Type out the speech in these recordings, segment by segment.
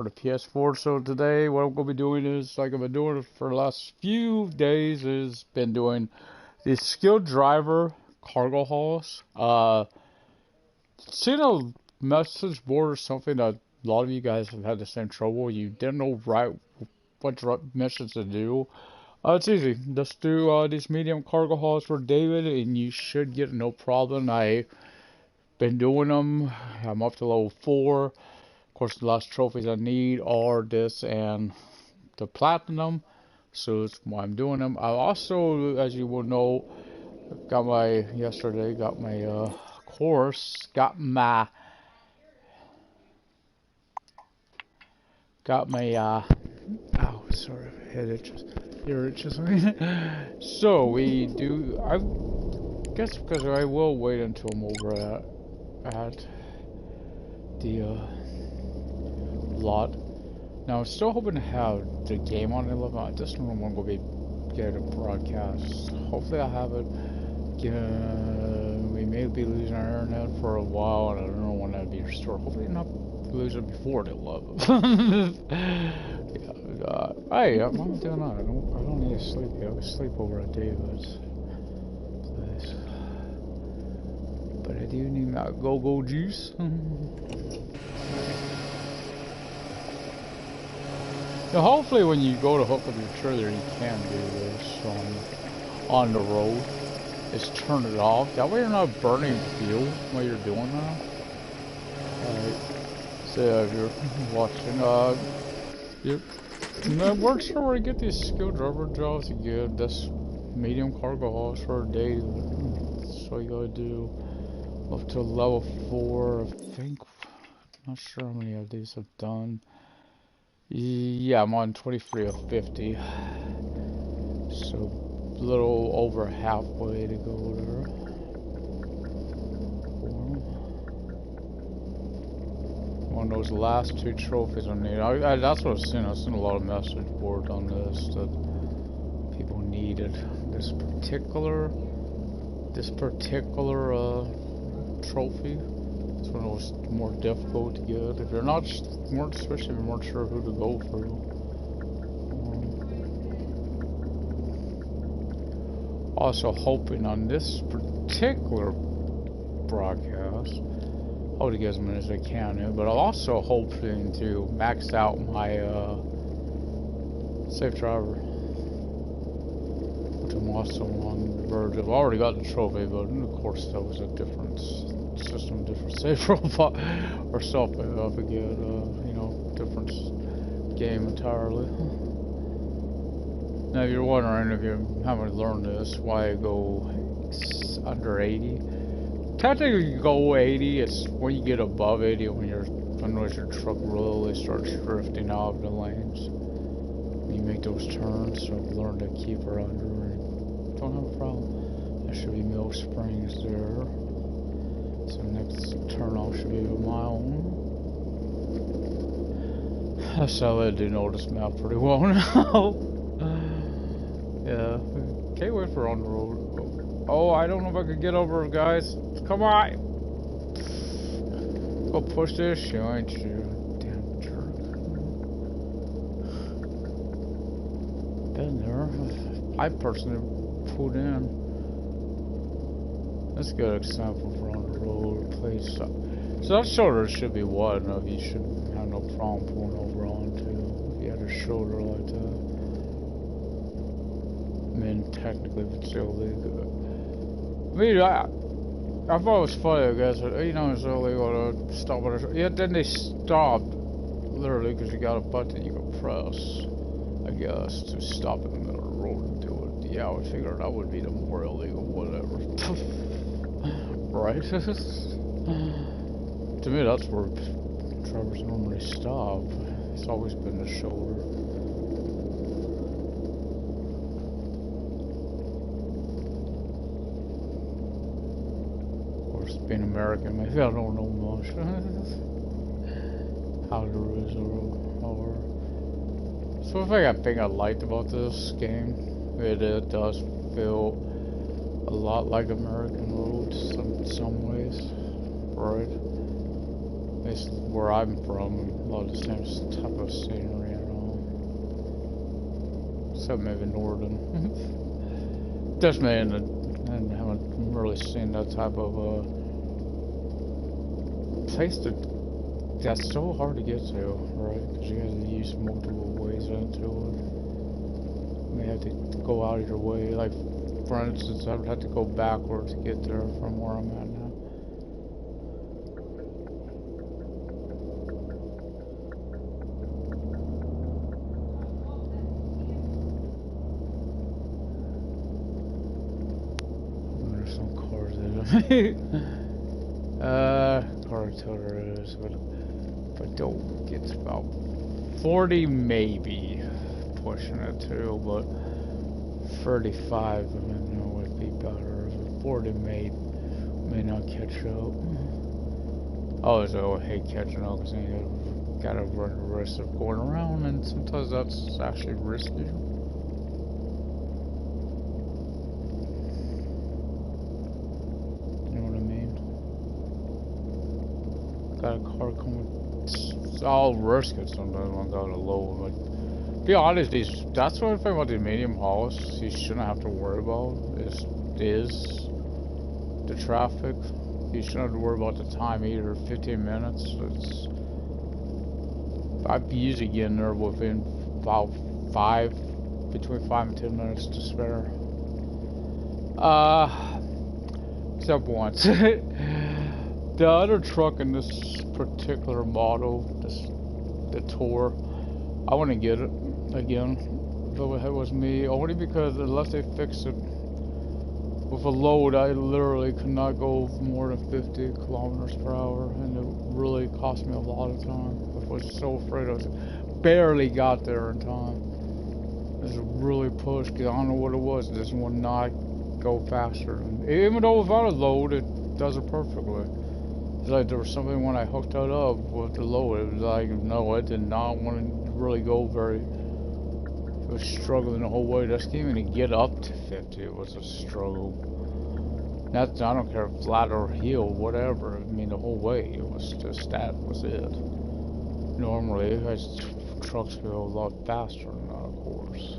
for the PS4. So today, what I'm gonna be doing is like I've been doing it for the last few days. Is been doing the skilled driver cargo hauls. Seen a message board or something that a lot of you guys have had the same trouble. You didn't know right what missions to do. It's easy. Just do these medium cargo hauls for David, and you should get no problem. I been doing them. I'm up to level 4. Of course, the last trophies I need are this and the platinum, so that's why I'm doing them. I also, as you will know, got my course, ow, sorry, head itches, ear itches. So we do. I guess because I will wait until I'm over at the lot. Now, I'm still hoping to have the game on 11. I just don't know when I'm going to be getting a broadcast. Hopefully, I have it. We may be losing our internet for a while, and I don't know when that'll be restored. Hopefully, not lose it before the 11. Yeah, hey, I'm doing alright. I don't need to sleep. I can sleep over at David's place. But I do need my go-go juice. Now, hopefully when you go to hook up your trailer, you can do this on the road. Is turn it off. That way you're not burning fuel while you're doing that. Alright. So yeah, if you're watching, yep. That works for where you get these skilled driver jobs. You get this medium cargo hauls for a day. So you gotta do up to level 4. I think. Not sure how many of these I've done. Yeah, I'm on 23 of 50. So, a little over halfway to go there. One of those last 2 trophies I need. That's what I've seen. I've seen a lot of message boards on this that people needed. This particular trophy. It's one of those more difficult to get. If you're not, especially if you weren't sure who to go for. Also hoping on this particular broadcast, I'll get as many as I can, but I'm also hoping to max out my safe driver, which I'm also on the verge of. I already got the trophy, but of course that was a different system, different save robot or stuff. I forget, different game entirely. Now, if you're wondering, if you haven't learned this, why I go under 80. Technically, you go 80. It's when you get above 80 when your truck really starts drifting out of the lanes. You make those turns, so I've learned to keep her under and don't have a problem. There should be Mill Springs there. So next turn off should be a mile. That's how I do know this map pretty well now. Yeah, can't wait for on the road. Oh, I don't know if I could get over, guys. Come on, go push this shit, ain't you? Damn jerk. Been there. I personally pulled in. That's a good example for on the road place. So that shoulder should be wide enough. You shouldn't have no problem pulling over onto if you had a shoulder like that. I mean, technically, it's illegal. I mean, I thought it was funny, I guess. It's illegal to stop at a. Yeah, then they stopped, literally, because you got a button you can press, I guess, to stop in the middle of the road and do it. Yeah, I would figure that would be the more illegal, whatever. Right? To me, that's where drivers normally stop. It's always been the shoulder. Being American, maybe I don't know much. How there is or so I think I liked about this game, it does feel a lot like American roads in some ways, right? It's where I'm from, a lot of the same type of scenery and all. Except maybe northern. Just me and haven't really seen that type of place that's so hard to get to, right? Because you have to use multiple ways into it. You have to go out of your way. Like, for instance, I would have to go backwards to get there from where I'm at now. There's some cars there. Car toter is, but don't get about 40 maybe pushing it too, but 35 I know would be better. 40 may not catch up. Oh, so I hate catching up because you gotta run the risk of going around, and sometimes that's actually risky. Got a car coming. I'll risk it sometimes when I go to low. Like, be honest, that's one thing about the medium hauls you shouldn't have to worry about is the traffic. You shouldn't have to worry about the time either. 15 minutes. I'd usually getting there within about between 5 and 10 minutes to spare. Except once. The other truck in this particular model, the Tour, I wouldn't get it again if it was me, only because unless they fix it with a load, I literally could not go more than 50 kilometers per hour, and it really cost me a lot of time. I was so afraid I barely got there in time. It was really pushed, because I don't know what it was, this would not go faster. And even though without a load, it does it perfectly. It's like there was something when I hooked it up with the load, it was like, no, it did not want to really go very, it was struggling the whole way. Just even to get up to 50, it was a struggle. I don't care if flat or hill, whatever, I mean the whole way, it was just, that was it. Normally, trucks go a lot faster than that, of course.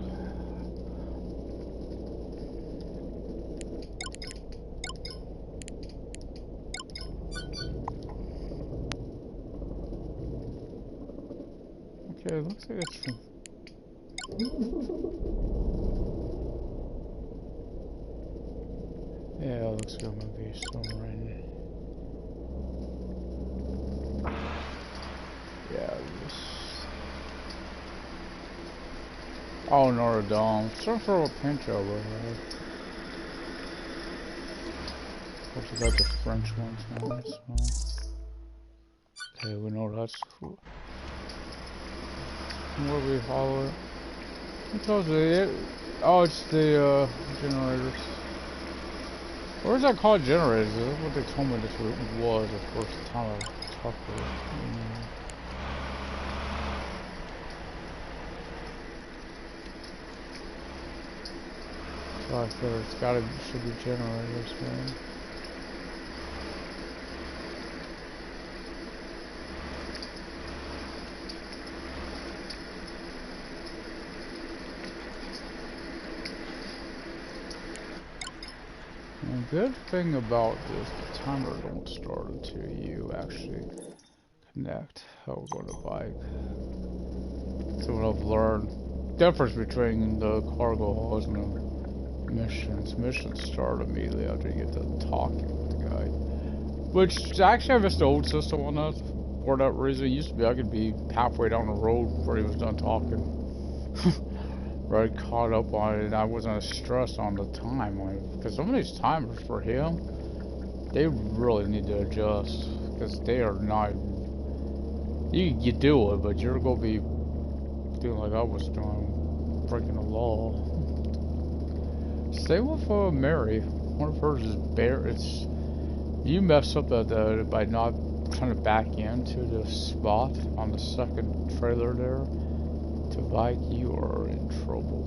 Okay, it looks like it's from... Yeah, it looks like I'm gonna be somewhere in... Yeah, this... Oh, Notre Dame. Some sort of pinch over here. What about the French ones now? So. Okay, we know that's cool. Where we follow it? Who tells me it? Oh, it's the generators. Or is that called generators? That's what they told me this was the first time I talked to it. So I feel it's should be generators, man. The good thing about this, the timer don't start until you actually connect. Oh, we're going to bike. So what I've learned, difference between the cargo hauls and the missions. Missions start immediately after you get done talking with the guy. Which, actually I missed the old system on that. For that reason, it used to be I could be halfway down the road before he was done talking. Right, caught up on it, and I wasn't as stressed on the time, because some of these timers for him, they really need to adjust, because they are not, you do it, but you're going to be doing like I was doing, breaking the law. Same with Mary, one of hers is it's, you mess up by not trying to back into the spot on the second trailer there, to bike, you are in trouble.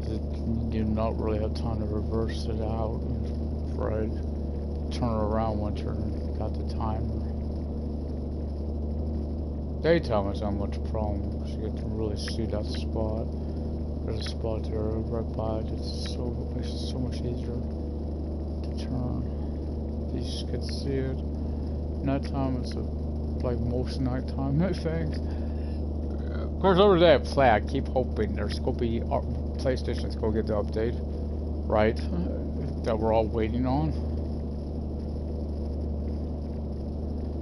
You do not really have time to reverse it out, right? Turn it around once you got the timer. Daytime is not much problem because you get to really see that spot. There's a spot there right by it. It's so makes it so much easier to turn. You just can see it. Nighttime it's like most nighttime things. Of course, every day I play, I keep hoping there's going to be PlayStation's going to get the update, right? That we're all waiting on.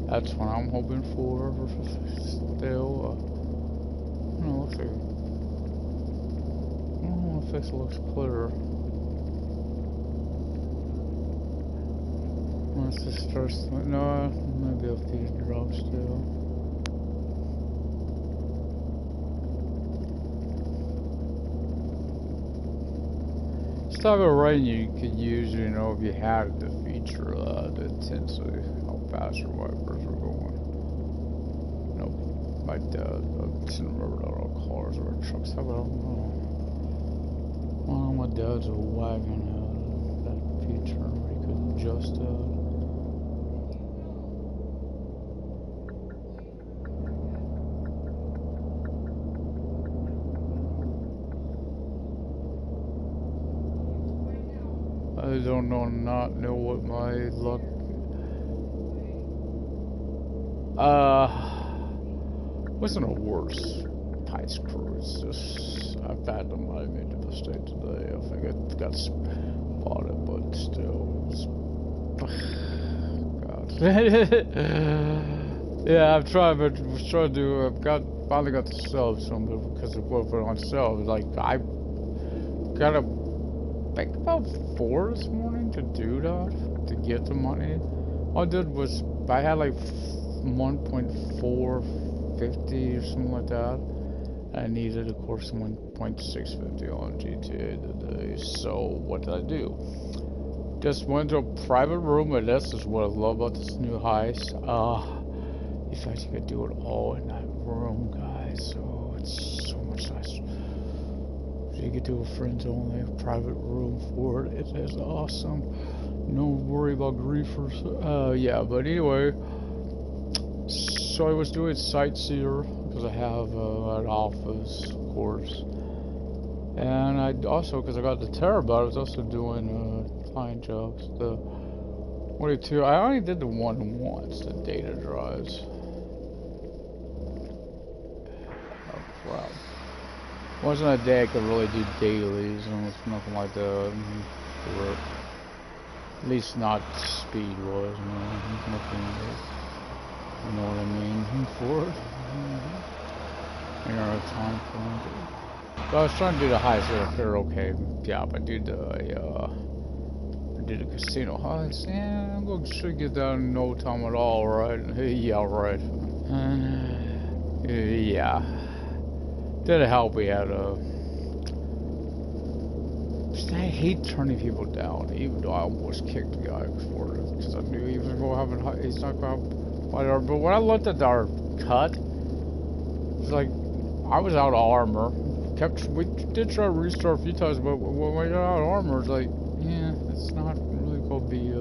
That's what I'm hoping for. Still, no, looks like. I don't know if this looks clearer. Once this starts, no, maybe if these drop still. This type of rain you could use, you know, if you had the feature, the intensity, how fast your wipers are going. You know, my dad, I just remember that all cars or trucks have it, I don't know. Well, my dad's a wagon had that feature where you could adjust that. I don't know what my luck. Wasn't a worse ice crew. It's just I've had them. I made it a mistake today. I think it got spotted, but still, it's, God. Yeah, I've tried, but was trying to do. Finally got to sell some because it was on sale. Like I got a. I think about 4 this morning to do that, to get the money. All I did was, I had like 1.450 or something like that. I needed, of course, 1.650 on GTA today. So, what did I do? Just went to a private room, and this is what I love about this new heist. In fact, you could do it all in that room, guys. So, it's so much nicer. You could do a friends only private room for it. It is awesome. No worry about griefers. Yeah, but anyway. So I was doing Sightseer because I have an office, of course. And I also, because I got the Terabyte, I was also doing client jobs. The 22. I only did the one once, the data drives. Oh crap. Wasn't a day I could really do dailies, and it's nothing like that. Or at least not speed was, you know, nothing. You know what I mean? For it. You don't have time for it. But I was trying to do the highest they're okay. Yeah, but I did the casino heist. Yeah, I'm going to get that in no time at all, right? Yeah, right. Yeah. Didn't help. We had I hate turning people down, even though I almost kicked the guy for it because I knew he was going to have he's not going to whatever. But when I looked at our cut, it's like I was out of armor. We did try to restart a few times, but when we got out of armor, it's like, yeah, it's not really going to be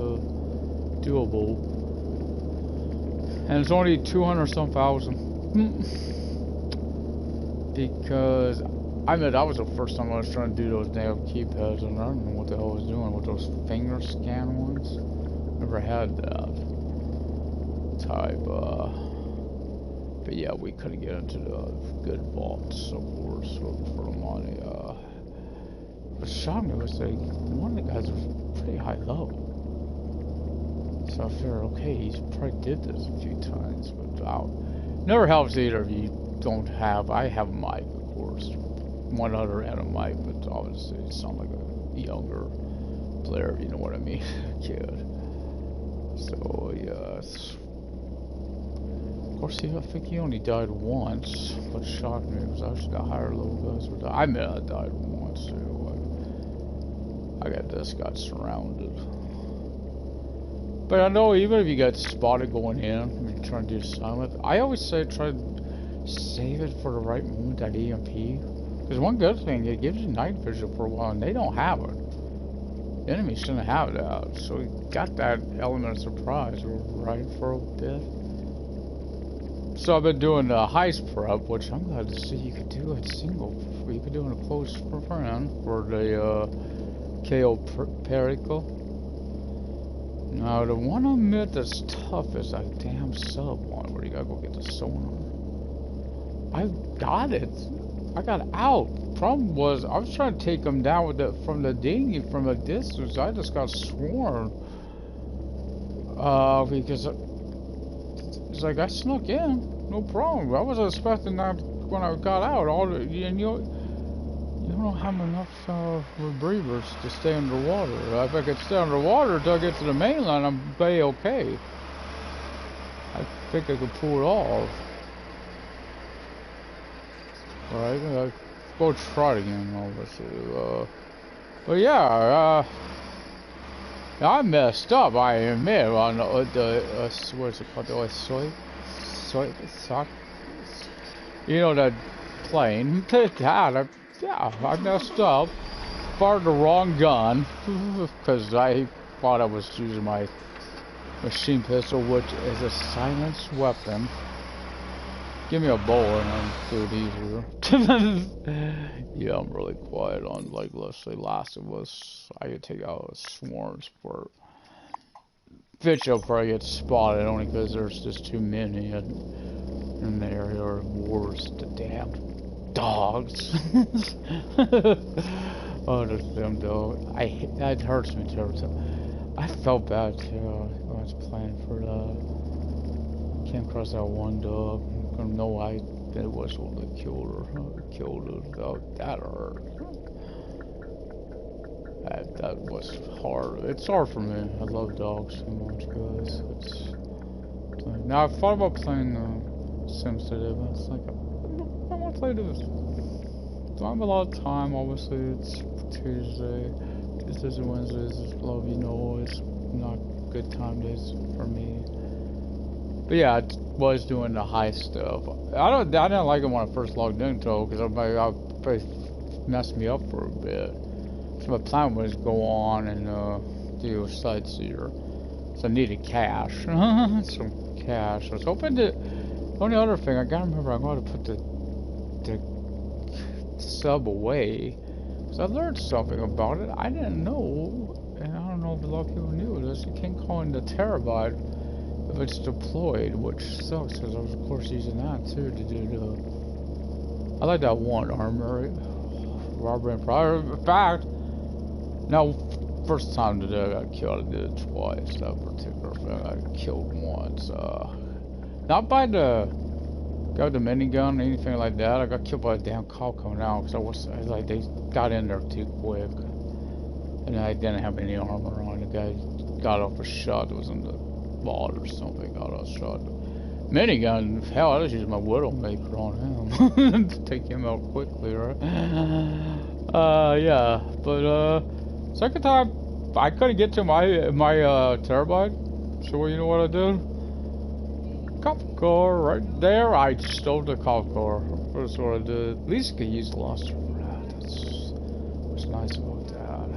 doable. And it's only 200 some thousand. Because I mean, that was the first time I was trying to do those damn keypads, and I don't know what the hell I was doing with those finger scan ones. Never had that type. But yeah, we couldn't get into the good vaults, of course, for the money. What shocked me was like one of the guys was pretty high level. So I figured, okay, he's probably did this a few times, but never helps either if you don't have. I have a mic, of course. One other had a mic, but obviously it sounds like a younger player, you know what I mean? Kid. So yes. Of course, I think he only died once. What shocked me was actually the higher level guys were dying. I mean, I died once too. I got surrounded. But I know even if you got spotted going in, you're trying to do silent. I always say try to save it for the right moment, that EMP. Because one good thing, it gives you night vision for a while, and they don't have it. The enemy shouldn't have that, so we got that element of surprise right for a bit. So I've been doing the heist prep, which I'm glad to see you could do it single. You could do it a close friend for the KO Perico. Now the one I admit that's tough is that damn sub one where you gotta go get the sonar. I got it. I got out. Problem was I was trying to take him down with from the dinghy from a distance. I just got swarmed. Because it's like I snuck in, no problem. I wasn't expecting that when I got out. And you don't have enough rebreathers to stay underwater. If I could stay underwater till I get to the mainland, I'm be okay. I think I could pull it off. Alright, I'll go try it again, obviously. But yeah, I messed up, I admit, on the what's it called, the sock, you know, that plane. Yeah, I messed up, fired the wrong gun, because I thought I was using my machine pistol, which is a silenced weapon. Give me a bow and I'll do it easier. Yeah, I'm really quiet on, like, let's say Last of Us. I could take out swarms for Fitch will probably get spotted only because there's just too many in the area, or wars, the damn dogs. Oh, there's them dogs. That hurts me terribly. I felt bad too when I was playing for came across that one dog. I don't know why it was one that killed her. Killed her. That hurt. That was hard. It's hard for me. I love dogs so much, guys. Now I thought about playing Sims today, but it's like I want to play this. Don't have a lot of time. Obviously, it's Tuesday. Tuesdays and Wednesdays, as well, you know, it's not good time days for me. But yeah, I was doing the high stuff. I didn't like it when I first logged into it because I messed me up for a bit. So my plan was to go on and do a sightseer. So I needed cash, some cash. I was hoping to. The only other thing I gotta remember, I'm going to put the sub away. So I learned something about it. I didn't know, and I don't know if a lot of people knew this. You can't call in the terabyte if it's deployed, which sucks because I was of course using that too to do the. I like that one armory, robbery and fire. In fact, now first time today I got killed. I did it twice. That particular thing I killed once. Not by the minigun or anything like that. I got killed by a damn cop coming out because I like they got in there too quick, and I didn't have any armor on. The guy got off a shot that was in the ball or something. Got off a shot. Minigun, hell, I just used my Widowmaker on him to take him out quickly, right? Yeah, but second time I couldn't get to my terabyte. So you know what I did? Cop car right there. I stole the cop car. That's what I did. At least I could use the Luster for that. That's what's nice about that.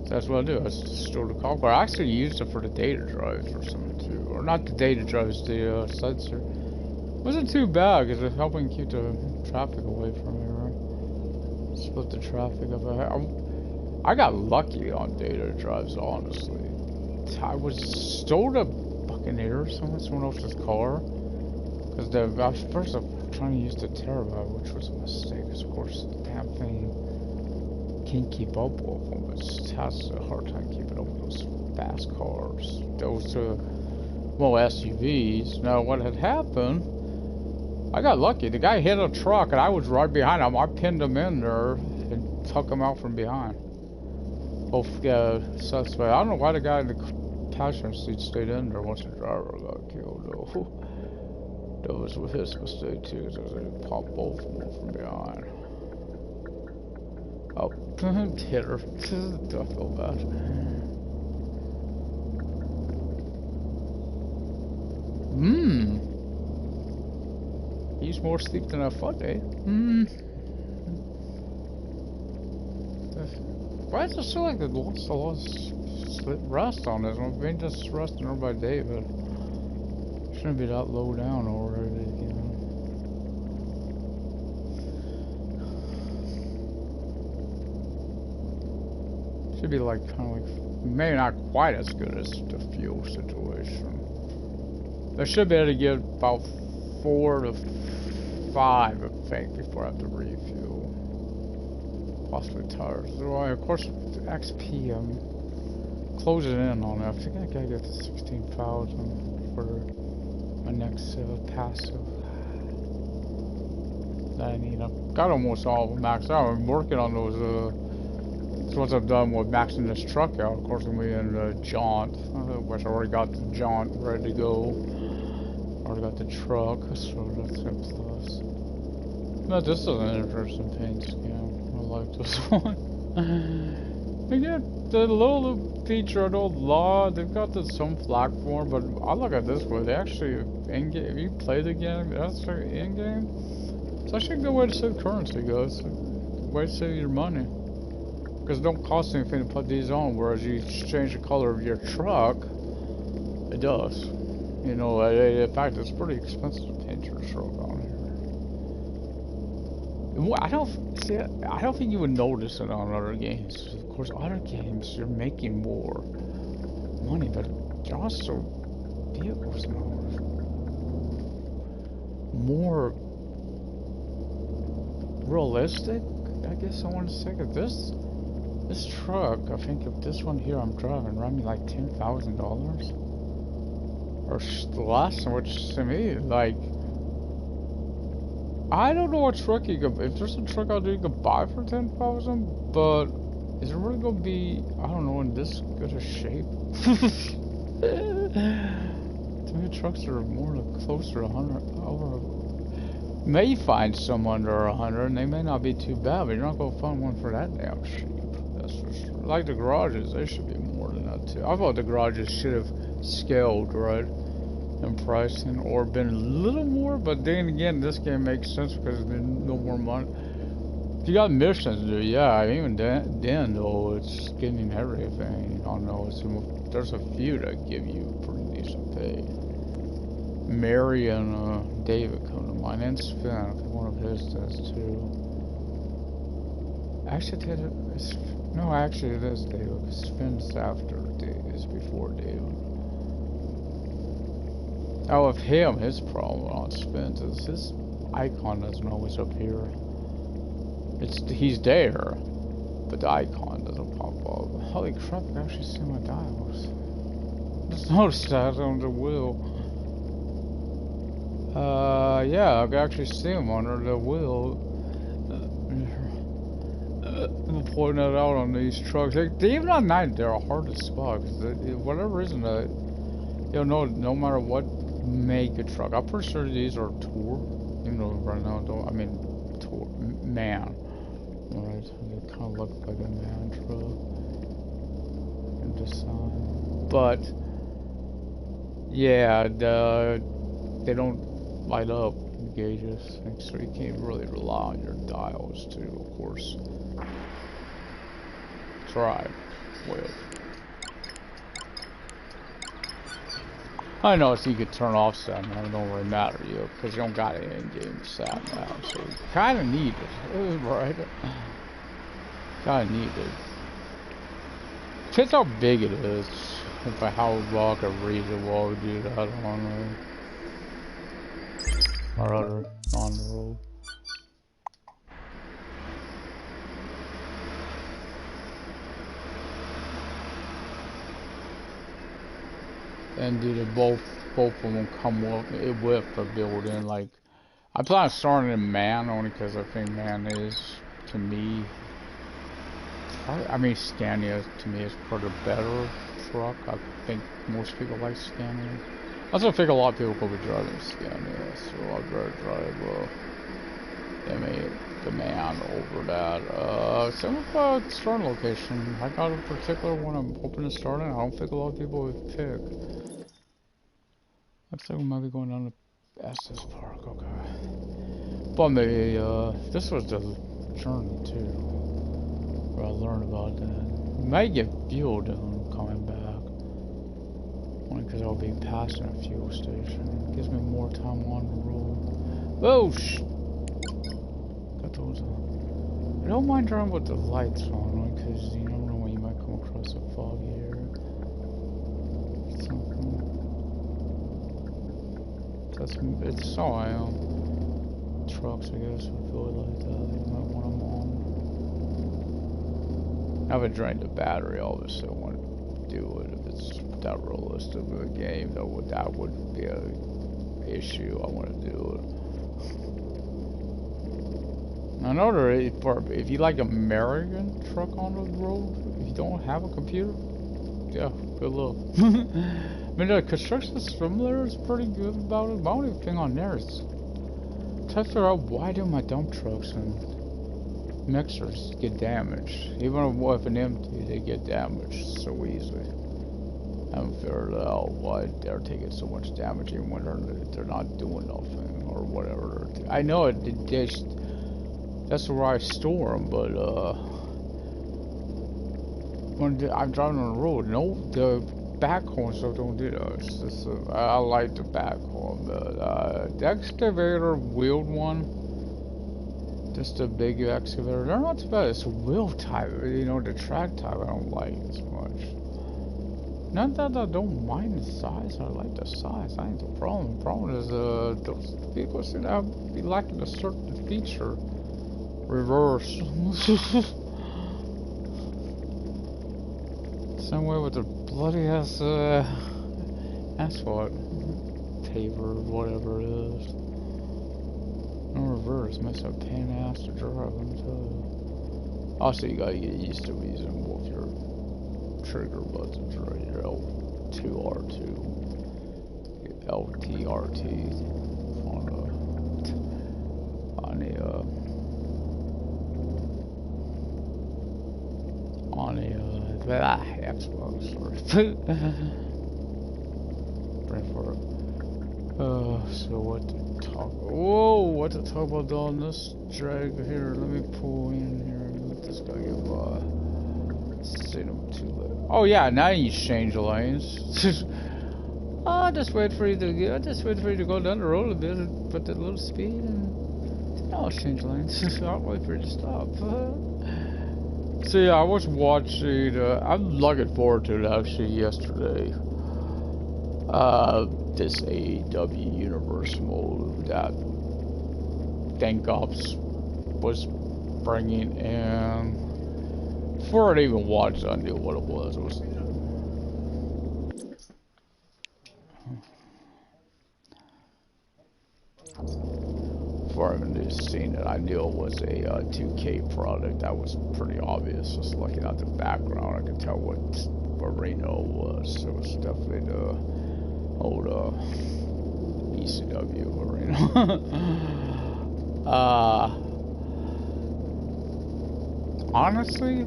That's what I do. I stole the cop car. I actually used it for the data drives or something too. Or not the data drives, the sensor. Wasn't too bad because it's helping keep the traffic away from me, right? Split the traffic up. I got lucky on data drives, honestly. I was stole a Buccaneer, someone else's car. Because first I was trying to use the terabyte, which was a mistake. Because of course, the damn thing can't keep up with them. It has a hard time keeping up with those fast cars. Those, SUVs. Now, what had happened, I got lucky. The guy hit a truck, and I was right behind him. I pinned him in there and took him out from behind. Both suspect. I don't know why the guy in the passenger seat stayed in there once the driver got killed, though. That was his mistake, too, because they popped both of them from behind. Oh, hit her. I feel bad. He's more sleep than I thought, eh? Why does it feel like they lost a lot of rest on this one. We ain't just resting over by David. Shouldn't be that low down already, you know. Should be like kind of like, maybe not quite as good as the fuel situation. I should be able to get about 4 to 5, I think, before I have to refuel. Possibly tires. Well, of course, XP, I'm closing in on it. I think I gotta get to 16,000 for my next passive that I need. I've got almost all of them maxed out. I'm working on those. So once I'm done with maxing this truck out, of course, I'm going to be in the jaunt. Which I already got the jaunt ready to go. Already got the truck, so that's a plus. But this is an interesting paint scheme. I like this one. Again, the little feature I don't love, they've got some flack for, but I look at this way. They actually, in-game, if you play the game, that's in-game. It's actually a good way to save currency, guys. A way to save your money. Because it don't cost anything to put these on, whereas you change the color of your truck, it does. You know, in fact, it's pretty expensive to paint your truck on here. I don't think you would notice it on other games. Of course, other games, you're making more money, but they're also vehicles now. More realistic, I guess I want to say. This truck, I think if this one here I'm driving, run me like $10,000 or less, which to me, like, I don't know what truck you could, if there's a truck out there you could buy for 10,000, but is it really gonna be, I don't know, in this good a shape? To me, trucks are more closer to 100, over, may find some under 100, and they may not be too bad, but you're not gonna find one for that damn cheap. That's for sure. Like the garages, they should be more than that too. I thought the garages should have scaled, right, in pricing, or been a little more, but then again, this game makes sense because there's no more money. If you got missions to do, yeah, even then though, it's getting everything. I don't know, there's a few that give you pretty decent pay. Mary and David come to mind, and Sven, one of his does too. Actually, actually it is David, because Sven's after David, is before David. Now with him, his problem on Sven's is his icon doesn't always appear. He's there, but the icon doesn't pop up. Holy crap, I can actually see my dials. Just noticed that on the wheel. Yeah, I can actually see them under the wheel. I'm pointing that out on these trucks. Even on night, they're hard to spot. Cause whatever reason, you know, no matter what make a truck, I'm pretty sure these are Tour. Even though right now, Tour man. Alright, they kind of look like a man truck in design, but yeah, they don't light up gauges, so you can't really rely on your dials to, of course, drive with. I know, so you could turn off sat nav, it don't really matter to you, because you don't got it in-game sat nav, so you kind of need it, right? Kind of need it. Depends how big it is, if how long a reasonable would do that on or other on the road. And do both of them come with a built-in, like, I plan on starting in man only because I think man is, to me, I mean Scania to me is probably the better truck. I think most people like Scania. I also think a lot of people will be driving Scania, so I'd rather drive the man over that. Same with starting location. I got a particular one I'm hoping to start in. I don't think a lot of people would pick. Looks like we might be going down to Estes Park, okay. But maybe, this was the journey too, where I learned about that. We might get fuel down, coming back. Only because I'll be passing a fuel station. Gives me more time on the road. Oh, got those on. I don't mind driving with the lights on, because you never know when you might come across a foggy area. Something. It's how I am. Trucks, I guess, would feel like that. You might want them on. I haven't drained the battery, obviously. I want to do it if it's that realistic of a game. That would be an issue. I want to do it. I know if you like American truck on the road, if you don't have a computer, yeah, good luck. I mean, the construction simulator is pretty good about it. My only thing on there is try to figure out why do my dump trucks and mixers get damaged. Even if an empty, they get damaged so easily. I haven't figured out why they're taking so much damage even when they're not doing nothing or whatever. I know that's where I store them, but when I'm driving on the road, no, the backhoe and stuff don't do that. It's just, I like the backhoe, but the excavator wheeled one, just a big excavator, they're not too bad. It's a wheel type, you know, the track type I don't like as much. Not that I don't mind the size, I like the size, I ain't the problem. The problem is those vehicles seem to be lacking a certain feature. Reverse. Same way with the bloody ass asphalt paver, whatever it is. No reverse, makes it a pain in the ass to drive, let me tell you. Also, you gotta get used to using both your trigger buttons, right? Your L2R2, your LTRT on the Xbox, sorry. Right for it. So what to talk? Whoa, what to talk about on this drag here? Let me pull in here and let this guy get by. Seen him too late. Oh yeah, now you change lanes. Oh, just wait for you to go down the road a bit and put that little speed and I'll change lanes. I'll wait for you to stop. So yeah, I was watching, I'm looking forward to it actually yesterday. This AEW Universe mode that Thank Ops was bringing in. Before I even watched it, I knew what it was. Before I even seen it, I knew it was a 2K product. That was pretty obvious. Just looking at the background, I could tell what arena it was. So it was definitely the old ECW arena. Honestly,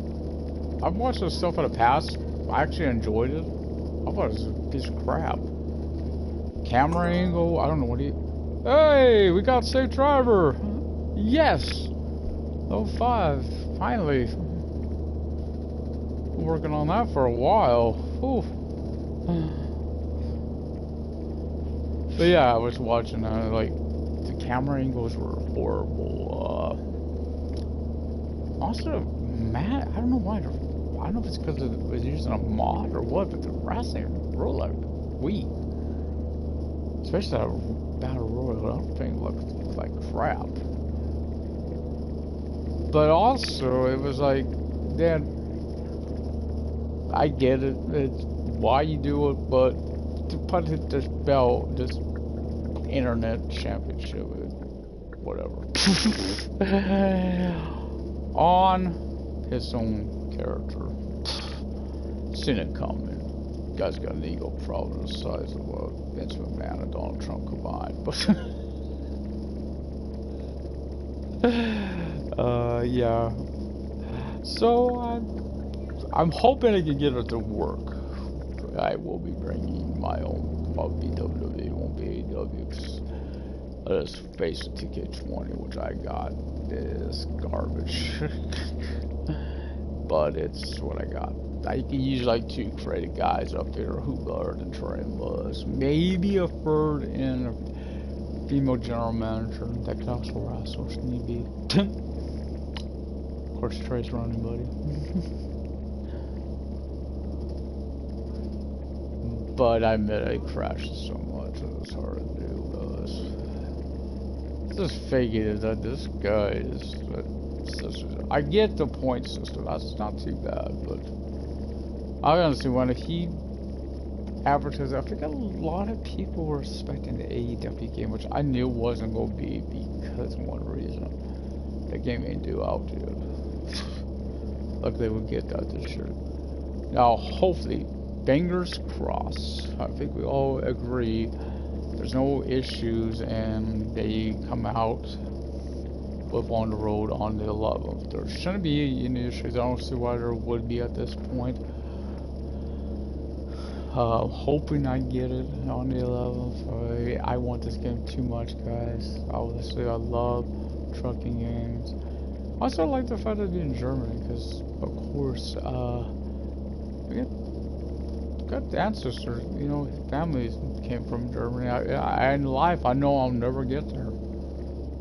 I've watched this stuff in the past. I actually enjoyed it. I thought it was a piece of crap. Camera angle, I don't know what he... Hey, we got safe driver. Yes. 05, finally. Been working on that for a while. Whew. But yeah, I was watching like the camera angles were horrible. Also, Matt, I don't know why. I don't know if it's because it was using a mod or what, but the wrestling real like weak. Especially that Battle Royal, I don't think it looked like crap. But also, it was like, then I get it, it's why you do it, but to put it this belt, this internet championship, whatever, on his own character, seen it coming. Guy's got an ego problem the size of Vince McMahon and Donald Trump combined, but yeah. So I'm hoping I can get it to work. I will be bringing my own WWE. It won't be AEW. Let's face it, 2K20, which I got, is garbage. But it's what I got. I can use like 2 credit guys up there who guard the train bus. Maybe a third and a female general manager that could also wrestle if need be. Of course, Trey's running, buddy. But I admit I crashed so much it was hard to do, guys. Just figured that this guy is. I get the point system. That's not too bad, but I honestly when he advertised, I think a lot of people were expecting the AEW game, which I knew wasn't going to be because of one reason. The game ain't due out yet. Like they would get that this year. Now, hopefully, fingers crossed. I think we all agree there's no issues and they come out with On the Road on the 11th. There shouldn't be any issues. I don't see why there would be at this point. Hoping I get it on the 11th. I want this game too much, guys. Obviously, I love trucking games. Also, I like the fact that it's in Germany because, of course, we got ancestors, you know, families came from Germany. In life, I know I'll never get there.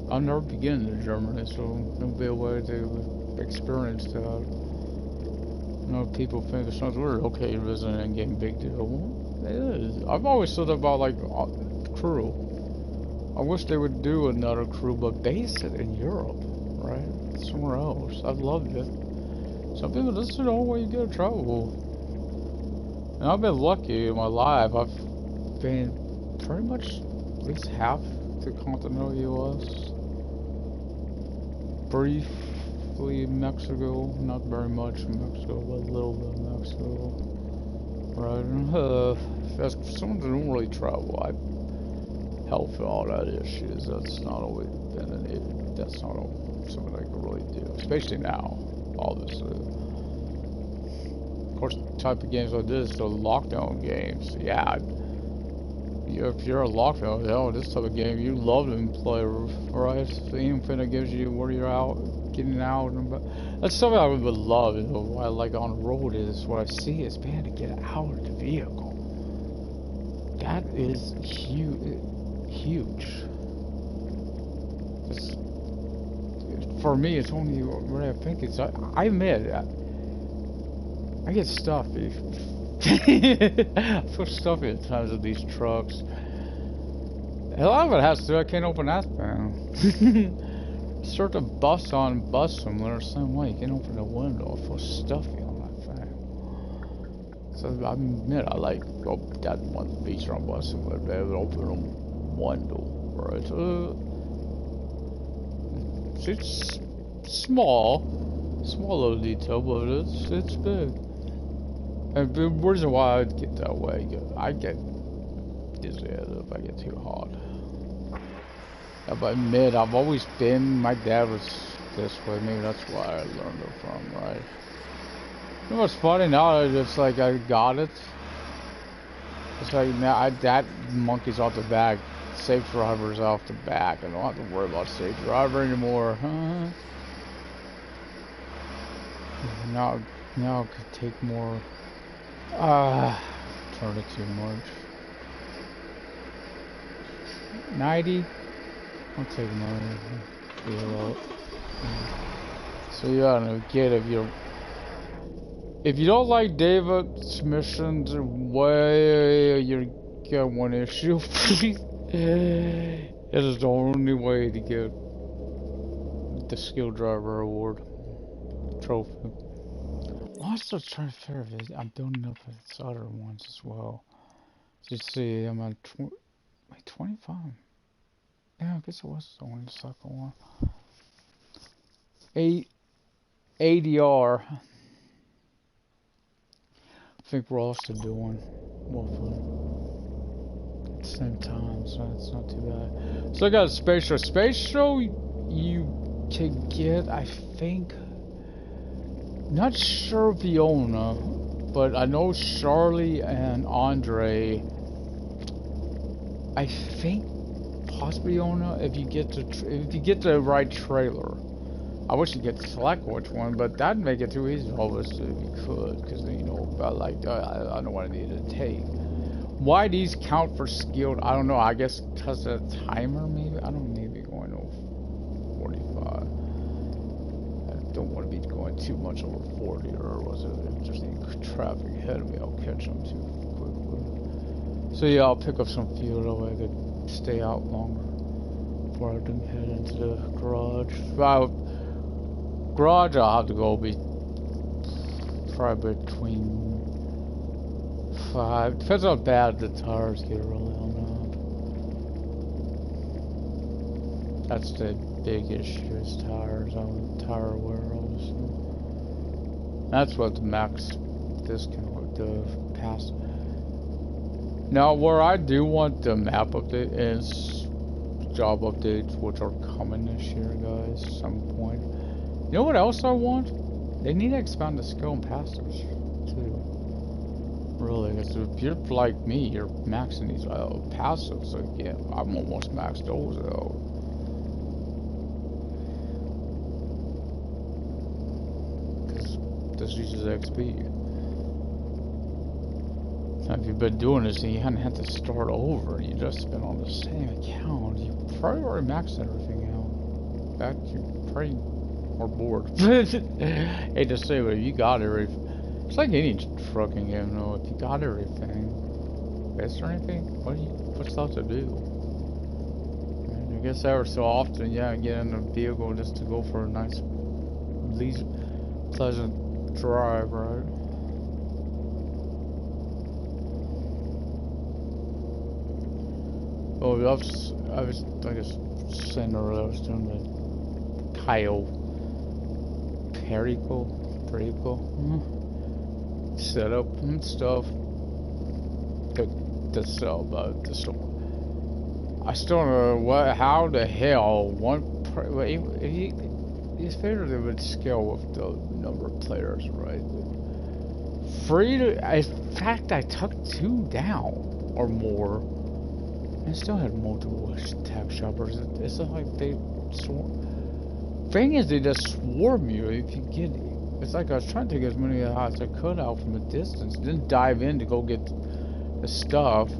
I'll never begin in Germany, so there'll be a way to experience that. You know, people think it sounds weird. Okay, Resident Game, big deal. Well, it is. I've always thought about like crew. I wish they would do another crew, but base it in Europe, right? Somewhere else. I'd love it. Some people, this is the only way you get to travel. And I've been lucky in my life. I've been pretty much at least half the continental U.S. Briefly Mexico, not very much in Mexico, but a little bit in Mexico. Right, as someone that don't really travel, I help with all that issues. That's not always been an issue. That's not something I can really do, especially now, obviously. Of course, the type of games like this, the lockdown games, yeah. If you're a lockdown, hell, this type of game, you love to play, right? The anything that gives you where you're out, getting out, that's something I would love. You know, what I like on the road is what I see is being to get out of the vehicle. That is huge. For me, it's only what I think it's. I admit, I get stuffy. I feel stuffy at times with these trucks. A lot of it has to do, I can't open that panel. Start to bust them, they're the same way. You can't open the window, I feel stuffy on that thing. So I admit, I like that one feature I'm busting with, they would open a window, right? It's small little detail, but it's big. And the reason why I'd get that way, I get dizzy if I get too hot. Yeah, but admit, I've always been, my dad was this way, maybe that's why I learned it from, right? You know what's funny now, it's like I got it. It's like now, that monkey's off the back, safe driver's off the back, I don't have to worry about safe driver anymore. Now I could take more. Turn it too much. 90. I'll take 90. So you gotta get if you don't like David's missions, you got one issue. It is the only way to get the skill driver award trophy. I'm still trying to figure it. I'm building up its other ones as well. So you see, I'm at 25. Yeah, I guess it was only the second one. ADR. I think we're also doing roughly at the same time, so it's not too bad. So I got a spatial. Spatial, you can get, I think. Not sure Fiona, but I know Charlie and Andre. I think possibly Fiona if you get the right trailer. I wish you could select which one, but that'd make it too easy all of us if you could, because then you know about like I know what I need to take. Why these count for skilled? I don't know. I guess because of the timer, maybe. I don't maybe going over 45. I don't want to be going too much over 40, or was it interesting traffic ahead of me? I'll catch them too quickly. So yeah, I'll pick up some fuel that way I could stay out longer before I can head into the garage. Garage, I'll have to go be probably between 5. Depends how bad the tires get really on that. That's the big issue is tires on tire wear also. That's what the max discount with the pass. Now where I do want the map update is job updates which are coming this year guys at some point. You know what else I want? They need to expand the skill and passives too. Really, because if you're like me, you're maxing these passives again. I'm almost maxed those out. Because this uses XP. Now, if you've been doing this and you hadn't had to start over, you just been on the same account, you probably already maxed everything out. That you probably are bored. Hate to say, but if you got everything. It's like any trucking game, though. If you got everything, is there anything? What's left to do? I guess ever so often, yeah, get in a vehicle just to go for a nice, pleasant drive, right? Oh, I was like saying earlier, I was doing the Kyle Perico. Setup and stuff to sell about the store. I still don't know how the hell he's figured it would scale with the number of players, right? Free to, in fact, I took 2 down or more and still had multiple tag shoppers. It's not like they swarm. Thing is, they just swarm you if you get it. It's like I was trying to take as many as I could out from a distance, then dive in to go get the stuff,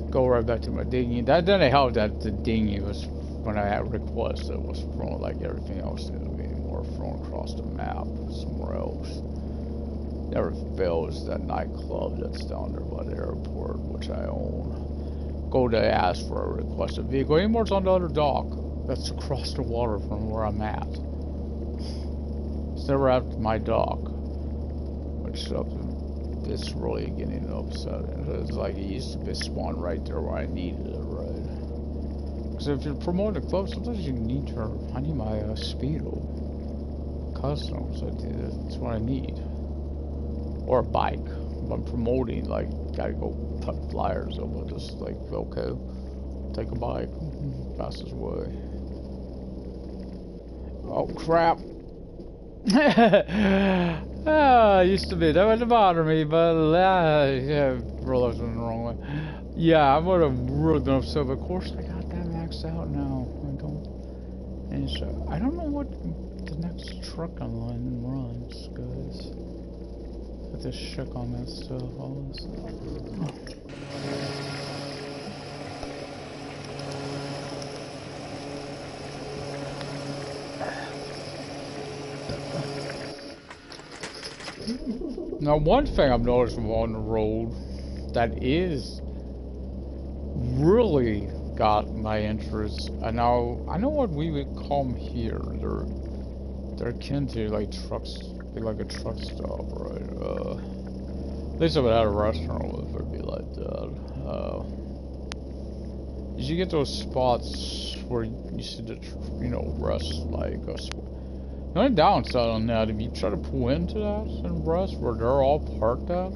go right back to my dinghy. That didn't help that the dinghy was, when I had requests, it was thrown like everything else seemed to be more thrown across the map somewhere else. Never fails that nightclub that's down there by the airport, which I own. Go to ask for a requested vehicle. Anymore's on the other dock. That's across the water from where I'm at. It's never at my dock, which it's really getting upsetting. It's like it used to be spawned right there where I needed it, right? Because if you're promoting a club, sometimes you need I need my Speedo customs. That's what I need, or a bike. If I'm promoting, like, gotta go cut flyers up. I'll just like, okay, take a bike, fastest way. Oh crap. Used to be, that wouldn't bother me, but yeah, realized it was the wrong way. Yeah, I would have really been upset, but of course I got that maxed out now. And so, I don't know what the next truck online runs, guys. I have to check on that stuff, all this stuff. Now, one thing I've noticed on the road that is really got my interest, and now I know what we would call them here. They're akin to like trucks, like a truck stop, right? At least if it had a restaurant, it would be like that. You get those spots where you see the, rest like a. The only downside on that, if you try to pull into that and rest where they're all parked at,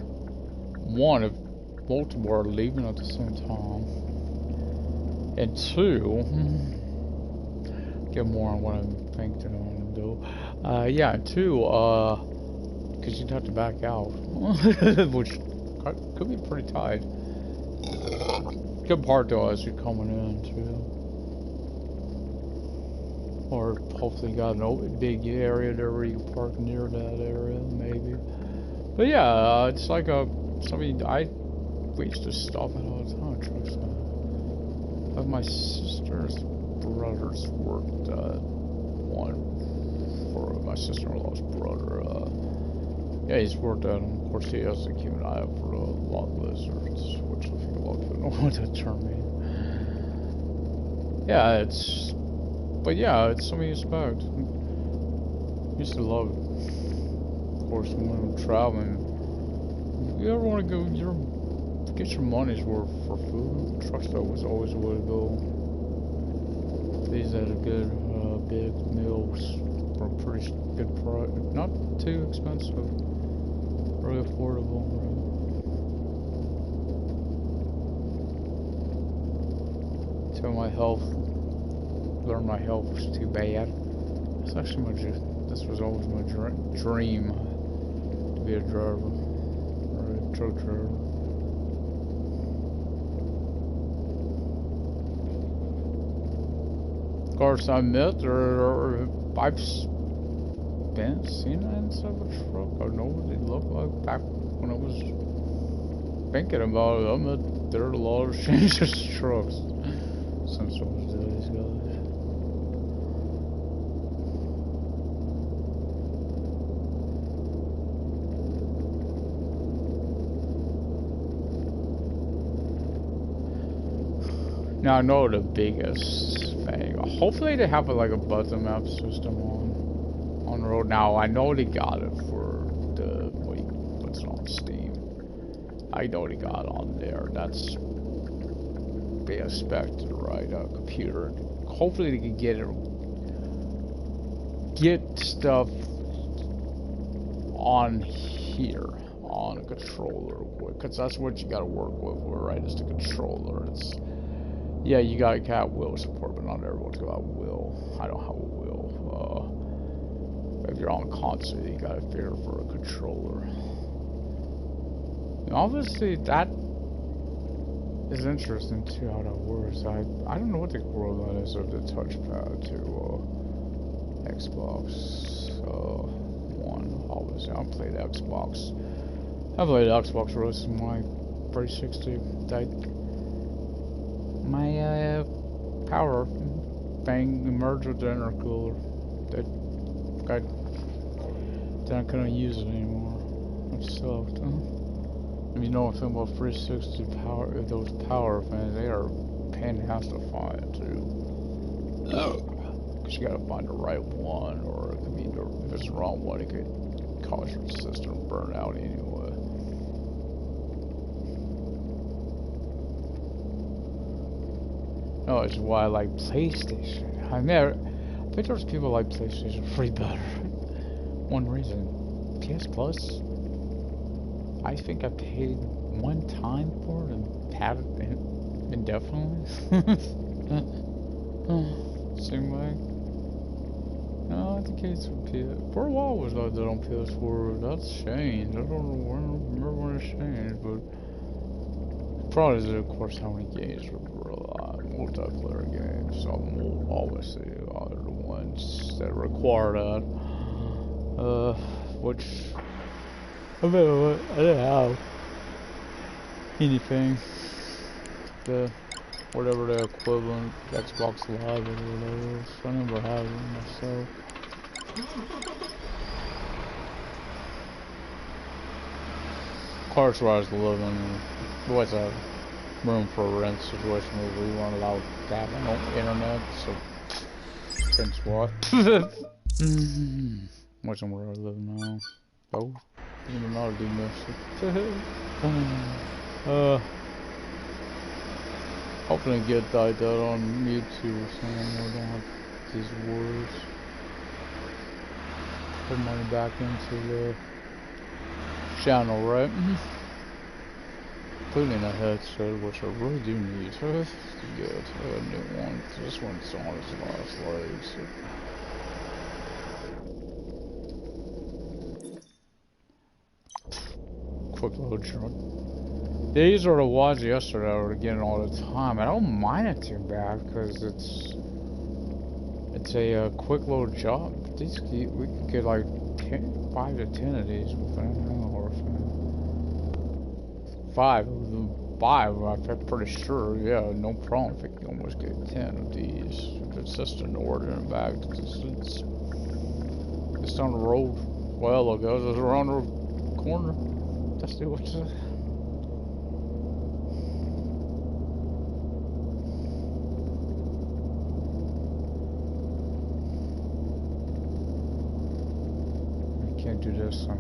one, if multiple are leaving at the same time, and two, get more on what I'm thinking I want to do. Yeah, and two, because you'd have to back out, which could be pretty tight. Good part though, as you're coming in too. Or hopefully got an big area there where you can park near that area, maybe. But yeah, it's like I used to stop at all the time, truck stop. But my sister's brothers worked one for my sister-in-law's brother. Yeah, he's worked at them. Of course, he has to keep an eye out for log lizards, which I think a lot of people know what that term means. Yeah, but yeah, it's something you expect. Used to love it. Of course, when I'm traveling, if you ever want to go, get your money's worth for food, truck stop was always the way to go. These had a good, big meals for a pretty good price. Not too expensive. Really affordable. Till my health, learned my health was too bad. It's actually this was always my dream to be a driver, or a truck driver. Of course, I met or I've seen that inside of a truck. I know what they look like back when I was thinking about it. I met there are a lot of changes trucks since those days, guys. Now I know the biggest thing. Hopefully they have like a button map system on the road. Now I know they got it for the what's on Steam. I know they got it on there. That's they expected, right? A computer. Hopefully they can get stuff on here on a controller, because that's what you got to work with, right? Is the controller. Yeah, you got wheel support, but not everyone's got wheel. I don't have a wheel. If you're on console, you gotta figure for a controller. And obviously, that is interesting too, how that works. I don't know what the equivalent is of the touchpad to Xbox One. Obviously, I played Xbox. I played Xbox Rose in my 360. My power thing merged with the intercooler. Then I couldn't use it anymore, which sucked. If you know anything about 360 power, those power fans, they are a pain in the ass to find too. Because you gotta find the right one, or it could be if it's the wrong one, it could cause your system to burn out anyway. No, it's why I like PlayStation. I think there's people like PlayStation 3 better. One reason. PS Plus, I think I paid one time for it and had it indefinitely. Seemed like. No, I think it's for a while it was like that on PS4. That's changed. I don't remember when it changed, but probably is, of course, how many games were multiplayer games. Some will obviously are the ones that require that. Which I didn't have anything. Whatever the equivalent Xbox Live or whatever. I never had it myself. Of course, where I was living, what's a room for a rent situation where we weren't allowed to have no internet, so since what? Wasn't where I live now. Oh, even though I do miss it. Hopefully get that on YouTube or something where I don't have these words. Put money back into the channel, right? Including a headset, which I really do need. Good. A new one. This one's on its last legs. Quick load truck. These are the ones yesterday I was getting all the time. I don't mind it too bad because it's It's a quick little job. These we could get like 5 to 10 of these within an hour. Five, I'm pretty sure. Yeah, no problem. If I can almost get 10 of these. If it's just an order and back, it's down the road. Well, look, it's around the corner. That's the what's it. Do this in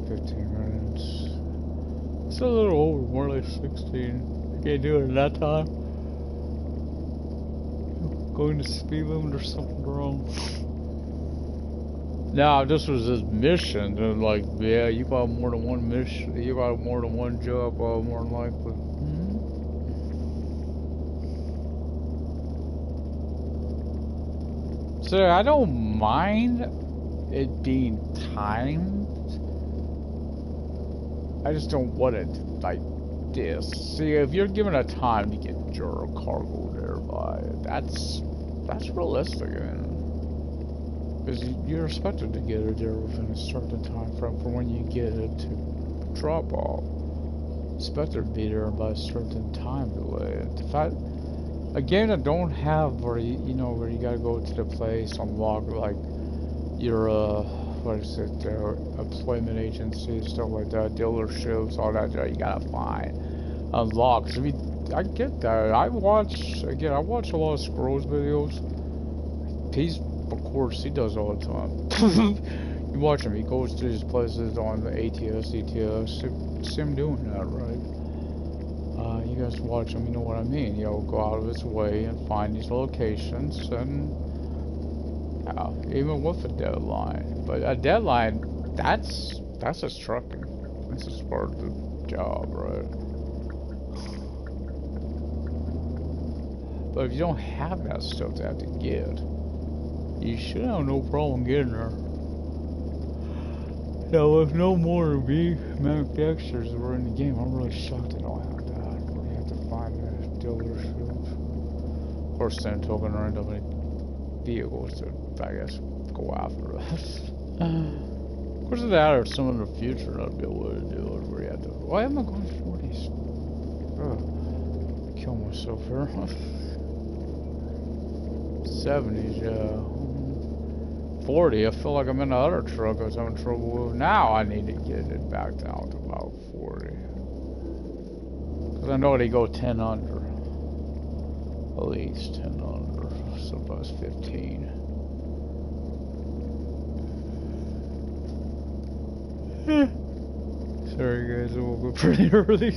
15 minutes. It's a little over, more like 16. I can't do it in that time. Going to speed limit or something wrong. Now, this was his mission. They're like, yeah, you got more than one mission. You got more than one job, more than likely. So I don't mind it being timed. I just don't want it like this. See, if you're given a time to get your cargo thereby, that's realistic, because you're expected to get it there within a certain time frame from when you get it to drop off. Expected to be there by a certain time delay. In fact, a game that don't have where you know where you gotta go to the place, unlock like your what is it, employment agency, stuff like that, dealerships, all that you gotta find, unlock. I mean, I get that. I watch a lot of Scrolls videos. He's, of course, he does all the time. You watch him, he goes to these places on the ATS, ETS, see him doing that, right? You guys watch him, you know what I mean. He'll go out of his way and find these locations, and even with a deadline. But a deadline, that's just trucking. That's just part of the job, right? But if you don't have that stuff to have to get, you should have no problem getting there. Now, if no more manufacturers were in the game, I'm really shocked they don't have that. You have to find the dealerships. Of course, then token there ain't no many vehicles to, I guess, go after us. Of course, that or some in the future I'd be able to do it where you have to. Why am I going 40s? Kill myself here. 70s, yeah. 40, I feel like I'm in the other truck I was having trouble with. Now I need to get it back down to about 40. Because I know they go 10 under. At least 10 under. Sometimes 15. Sorry guys, I woke up pretty early.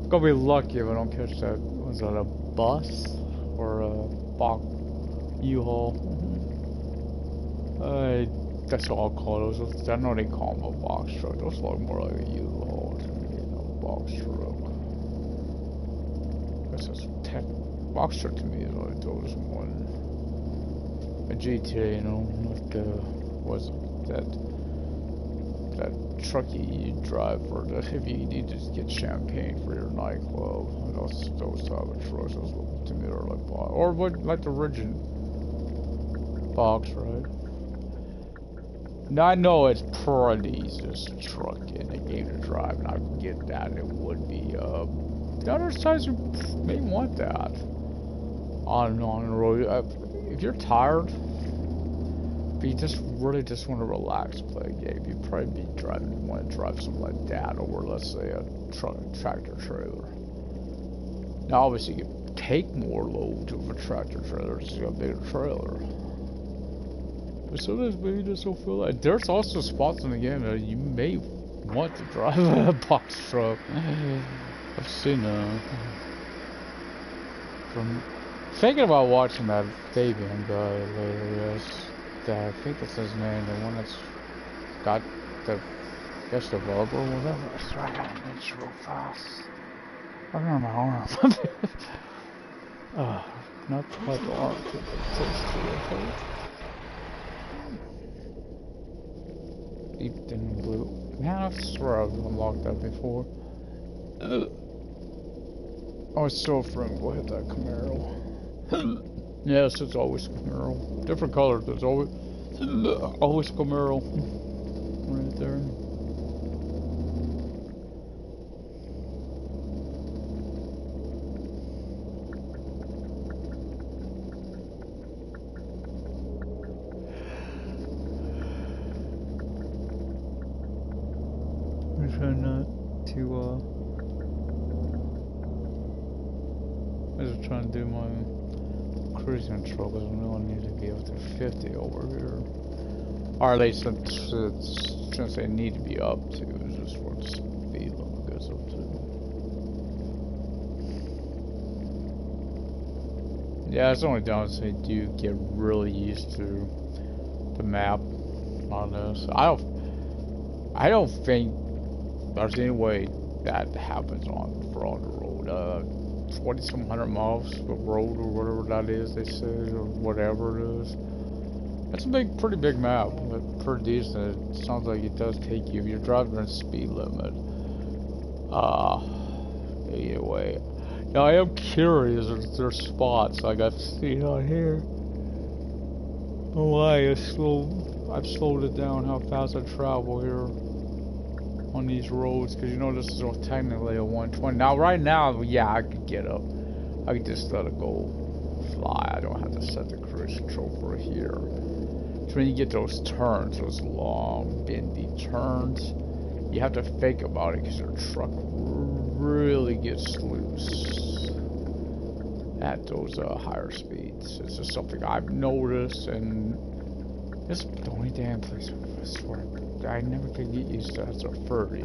Gonna be lucky if I don't catch that. Was that a bus? Or a box U-Haul? That's what I'll call those. I know they call them a box truck. Those look more like a U-Haul to me than a box truck. That's just box truck to me is like those one. A GTA, you know, like the was that truck you drive for the if you need to get champagne for your nightclub. Those type of trucks. Those look to me are like box, or what like the rigid box, right? Now I know it's pretty just truck in a game to drive, and I get that it would be. The other sides may want that on the road. If you're tired, but you just really just want to relax, play a game, you'd probably be want to drive something like that, or let's say a tractor trailer. Now obviously you can take more loads with a tractor trailer, it's got a bigger trailer. But sometimes maybe you just don't feel like. There's also spots in the game that you may want to drive a box truck. I've seen from thinking about watching that Fabian guy later, yes. I think that's his name, the one that's got the developer or whatever. I swear I gotta reach real fast. I don't know my arm. Not quite the arm, but close to it. Deep in blue. Man, I swear I've unlocked that before. I was so afraid we'll hit that Camaro. Yes, it's always Camaro. Different colors, but it's always Camaro. Right there. I'm trying not to, I'm just trying to do my cruise control because I know I need to be up to 50 over here. Or at least since they need to be up to, it's just what the speed limit goes up to. Yeah, it's only downside you get really used to the map on this. I don't think there's any way that happens for on the road. 20-some hundred miles of road or whatever that is they say, or whatever it is. That's a pretty big map, but pretty decent. It sounds like it does take you if you're driving at speed limit. Either way. Now I am curious if there's spots like I've seen on here. Why I've slowed it down how fast I travel here on these roads, because you know this is technically a 120. Now right now, yeah, I could get up. I could just let it go fly. I don't have to set the cruise control for here. So when you get those turns, those long, bendy turns, you have to think about it because your truck really gets loose at those higher speeds. It's just something I've noticed, and it's the only damn place I swear I never could get used to. That's a 30.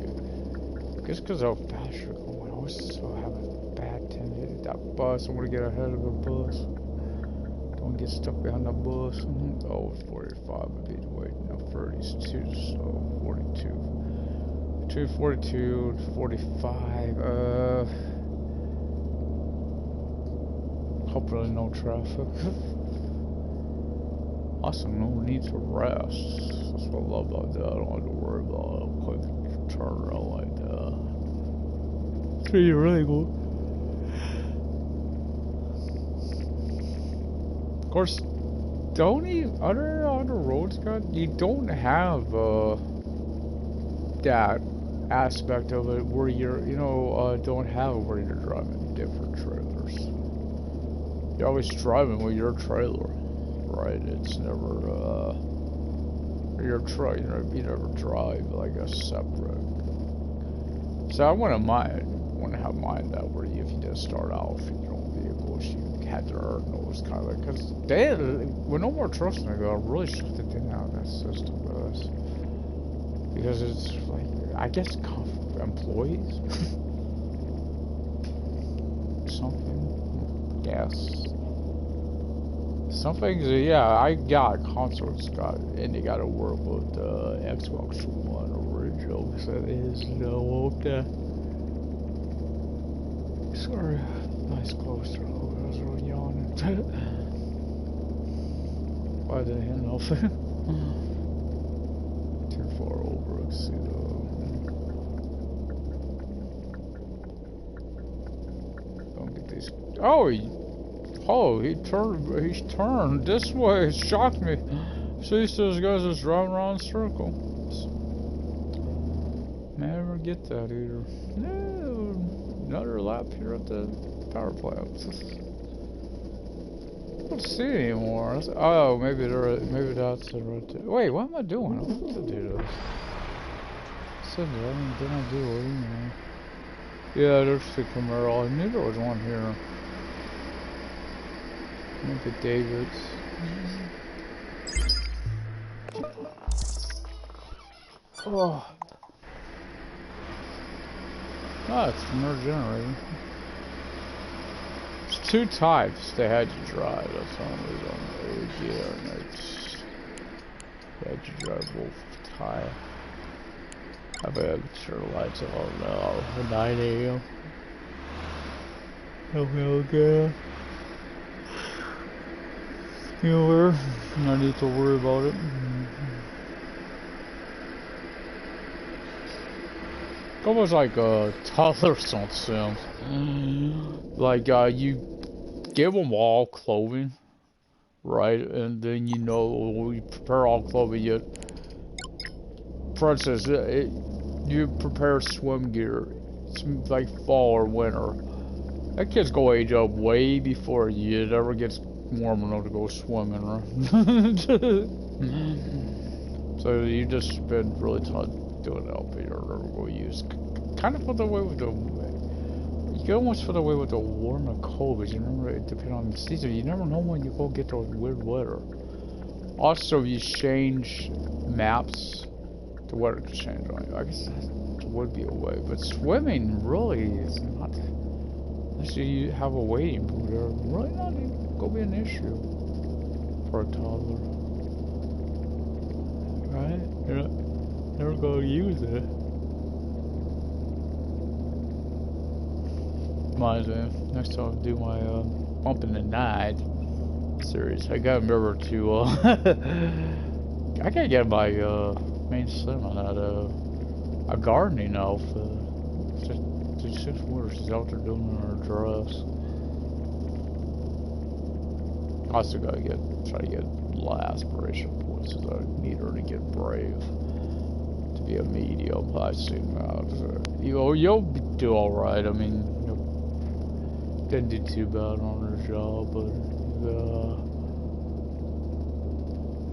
Just because how fast you're going, I always have a bad tendency. That bus, I want to get ahead of the bus. Don't get stuck behind the bus. Oh, 45 would be the way. No, 30's too slow. 42. 42, 45. Hopefully no traffic. Also, no need to rest. That's what I love about that. I don't have to worry about a quick turnaround like that. So you really go. Of course, don't you other roads, God, you don't have that aspect of it where you're, don't have it where you're driving different trailers. You're always driving with your trailer, right? It's never your truck. You never drive like a separate. So I wouldn't have mind that where if you just start off in your own vehicles, you had to earn those kind of, because with no more trucks in it, I really shut the thing out of that system, guys. Because it's like, I guess employees, something, yes. Some things, yeah, I got consoles, and they got to work with Xbox One original, so it is no up there. Sorry, nice close throw. I was really yawning. Why did I hand off? Too far over, let's see though. Don't get these. Oh, he turned this way. It shocked me. See, those guys just driving around in circles. Never get that either. No, another lap here at the power plant. I don't see it anymore. Oh, maybe that's it right there. Wait, what am I doing? I want to do this. Didn't I do it anyway? Yeah, there's the Camaro. I knew there was one here. Maybe David's. Oh. Oh, it's another generator. There's two types they had you drive. That's the only reason they had you drive both types. I bet I'm sure the lights are on now. 9 a.m. Okay. You know where? I need to worry about it. Almost like toddlers on Sims. Like you give them all clothing, right? And then you know you prepare all clothing. You, for instance, you prepare swim gear. It's like fall or winter. That kid's gonna age up way before you ever gets warm enough to go swimming, right? So you just spend really time doing it up here, or we'll use kind of for the way with the. You can almost feel the way with the warm and cold, because you remember it depends on the season. You never know when you go get those weird weather. Also, you change maps, the weather could change on you. I guess that would be a way, but swimming really is not. Unless you have a wading pool, there really not even gonna be an issue for a toddler, right? You're not, never gonna use it. Reminds me, next time I do my Bump in the Night series, I gotta remember to I gotta get my main sim on that a gardening outfit. Just 6 weeks she's out there doing her dress. I also gotta try to get aspiration points, because I need her to get brave to be a medium. I assume you'll do all right. I mean, didn't do too bad on her job, but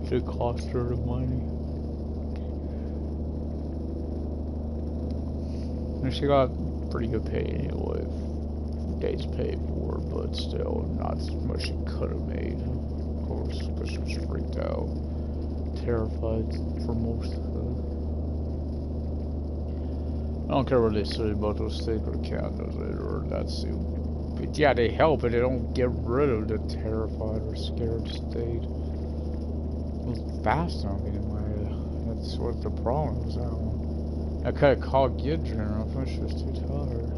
should cost her the money. And she got pretty good pay anyway. Days paid for, but still not as much she could have made. Of course, because she was freaked out, terrified for most of it. I don't care what they say about those sacred candles or that suit. But yeah, they help, but they don't get rid of the terrified or scared state. It was fast on me, that's what the problem was. That one. I could have called Gidrin, I thought she was too tired.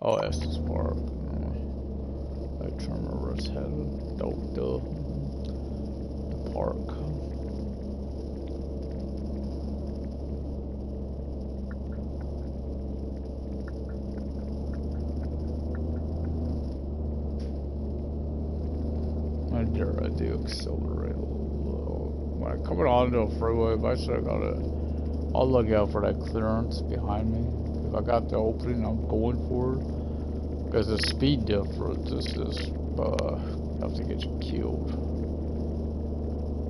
Oh, Estes Park. I try to remember where it's headed. The park. I dare I do accelerate a little. When I'm coming onto a freeway, if I said I'll look out for that clearance behind me. If I got the opening I'm going for it. Because the speed difference is just enough to get you killed.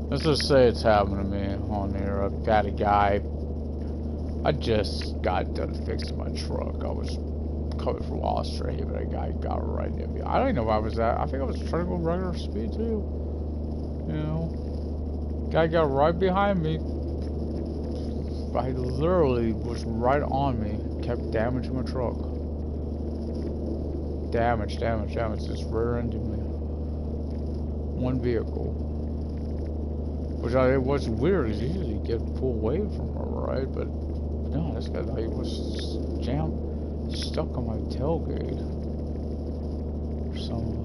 Let's just say it's happened to me on here. I've got a guy. I just got done fixing my truck. I was coming from Australia, but a guy got right near me. I don't even know if I was at. I think I was trying to go regular speed too. You know, guy got right behind me. I literally was right on me. Kept damaging my truck. Damage, just rear-ended me. One vehicle. Which it was weird, because you usually get pulled away from her, right? But no, this guy like, was jammed, stuck on my tailgate. Or something.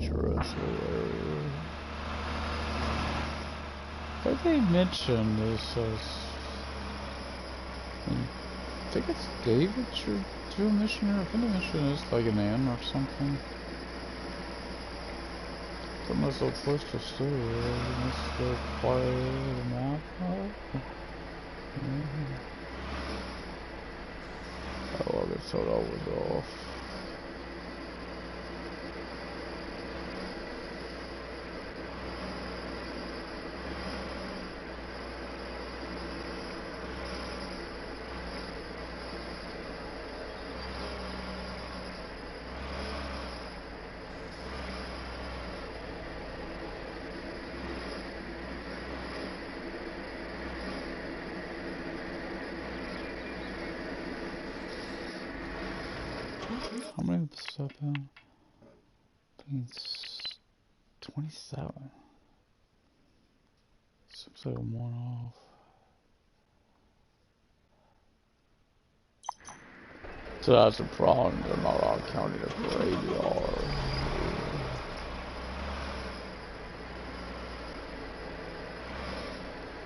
dangerously area. I think they mentioned this as... I think it's David you're doing a mission here. I think they mentioned it's like an inn or something. Got a nice little place to stay. Nice little quiet map. Oh, I thought I was off. How many stuff in? 27. Seems like I'm one off. So that's the problem. They're not all counting it for ADR.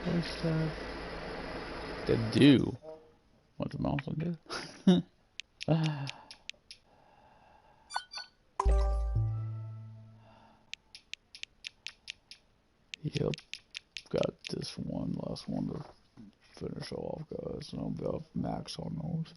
What's that? The do. What's the mouse do? Yep, got this one, last one to finish off, guys, and I'll be off max on those.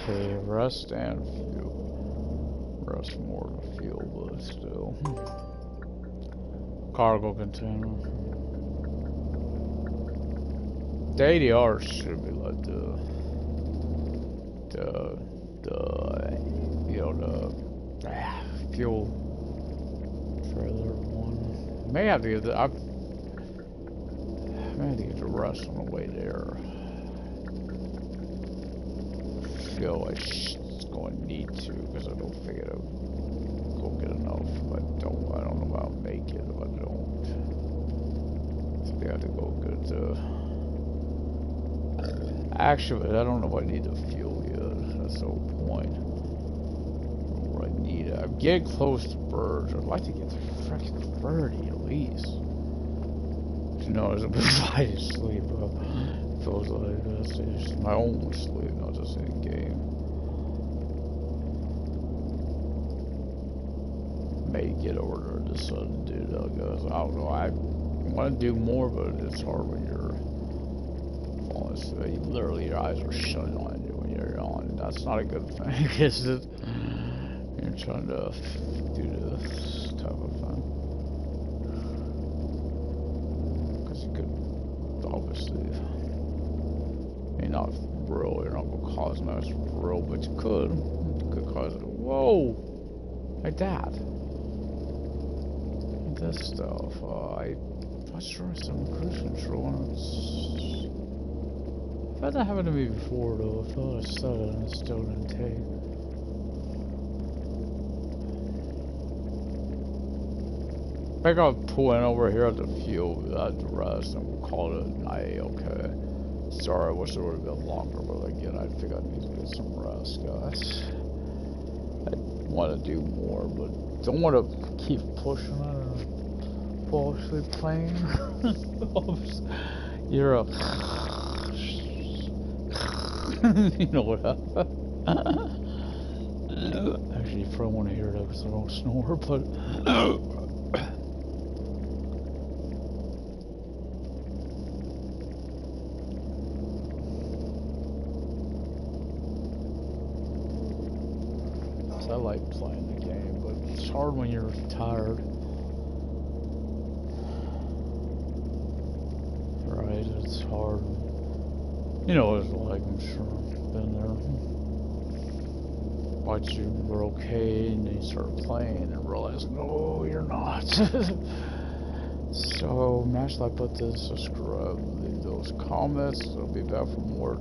Okay, rest and fuel. Rest more than fuel, but still. Cargo container. The ADR should be like the fuel trailer one. May have to get the may have to get the rest on the way there. I feel like it's going to need to because I don't figure I'll go get enough. If I don't know if I'll make it if I don't. So I have to go get actually, I don't know if I need the fuel yet. That's the whole point. What I need. I'm getting close to birds. I'd like to get to freaking 30 at least. You know, as I've been fighting sleep, it feels like that's just my own sleep, not just in game. May get over there this sudden, dude. Guys, I don't know. I want to do more, but it's hard when you're falling asleep. Literally, your eyes are shutting on you when you're on. That's not a good thing, is it? You're trying to do this type of thing. Because you could, obviously, I mean, not real, you're not going to cause much real, but you could. You could cause it. Whoa! Like that. This stuff, I'm not sure it's some cruise control, and it's... I've had that happen to me before, though. I thought I said it, and it still didn't take. I think I'll pull in over here at the fuel, at the rest, and we'll call it a night, okay? Sorry, I wish it would have been longer, but again, I think I need to get some rest, guys. I want to do more, but don't want to keep pushing it and fall asleep playing. You're a... you know what happened? Actually, you probably want to hear that because I don't snore, but... I like playing the game, but it's hard when you're tired. Right, it's hard. You know what it's like, I'm sure. Been there. But you were okay, and then you start playing and realize, no, you're not. So, imagine I put this, subscribe, leave those comments. I'll be back for more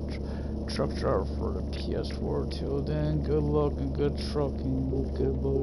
truck driver for the PS4. Till then, good luck and good trucking. Goodbye.